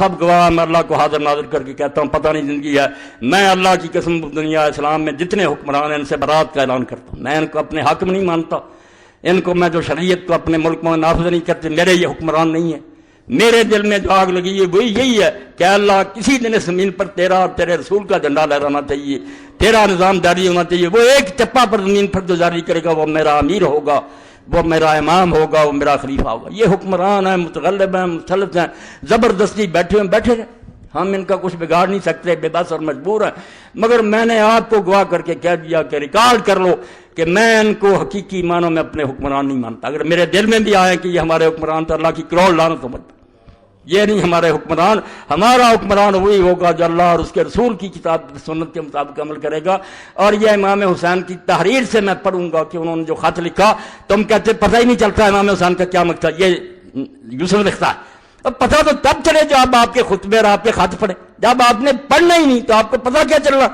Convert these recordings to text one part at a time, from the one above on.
سب گواہ، میں اللہ کو حاضر ناظر کر کے کہتا ہوں پتہ نہیں زندگی ہے، میں اللہ کی قسم دنیا اسلام میں جتنے حکمران ہیں ان سے برات کا اعلان کرتا ہوں، میں ان کو اپنے حاکم نہیں مانتا، ان کو میں جو شریعت کو اپنے ملک میں نافذ نہیں کرتے میرے یہ حکمران نہیں ہیں۔ میرے دل میں جو آگ لگی ہے وہی یہی ہے کہ اللہ کسی دن اس زمین پر تیرا اور تیرے رسول کا جھنڈا لہرانا چاہیے، تیرا نظام جاری ہونا چاہیے، وہ ایک چپا پر زمین پر جو جاری کرے گا وہ میرا امیر ہوگا، وہ میرا امام ہوگا، وہ میرا خلیفہ ہوگا۔ یہ حکمران ہیں، متغلب ہیں، مسلط ہیں، زبردستی بیٹھے ہیں، ہم ان کا کچھ بگاڑ نہیں سکتے، بے بس اور مجبور ہیں۔ مگر میں نے آپ کو گواہ کر کے کہہ دیا کہ ریکارڈ کر لو کہ میں ان کو حقیقی معنوں میں اپنے حکمران نہیں مانتا۔ اگر میرے دل میں بھی آئے کہ یہ ہمارے حکمران تو اللہ کی کروڑ لعنت سمجھتا، یہ نہیں ہمارے حکمران۔ ہمارا حکمران وہی ہوگا جو اللہ اور اس کے رسول کی کتاب سنت کے مطابق عمل کرے گا۔ اور یہ امام حسین کی تحریر سے میں پڑھوں گا کہ انہوں نے جو خط لکھا، تم کہتے پتہ ہی نہیں چلتا امام حسین کا کیا مقصد، یہ یوسف لکھتا ہے۔ اب پتہ تو تب چلے جب آپ کے خطبے اور آپ کے خط پڑھے، جب آپ نے پڑھنا ہی نہیں تو آپ کو پتہ کیا چل رہا۔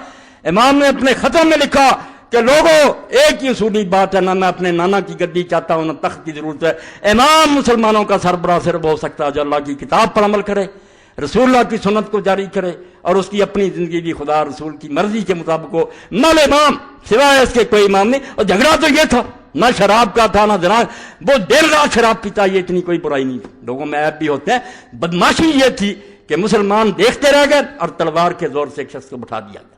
امام نے اپنے خطوں میں لکھا کہ لوگوں ایک ہی اصولی بات ہے، نہ میں اپنے نانا کی گدی چاہتا ہوں نہ تخت کی ضرورت ہے، امام مسلمانوں کا سربراہ صرف ہو سکتا ہے جو اللہ کی کتاب پر عمل کرے، رسول اللہ کی سنت کو جاری کرے اور اس کی اپنی زندگی بھی خدا رسول کی مرضی کے مطابق ہو۔ نل امام سوائے اس کے کوئی امام نہیں۔ اور جھگڑا تو یہ تھا، نہ شراب کا تھا نہ زنا، وہ دیر رات شراب پیتا، یہ اتنی کوئی برائی نہیں تھی، لوگوں میں عیب بھی ہوتے ہیں۔ بدماشی یہ تھی کہ مسلمان دیکھتے رہ گئے اور تلوار کے زور سے ایک شخص کو بٹھا دیا گیا۔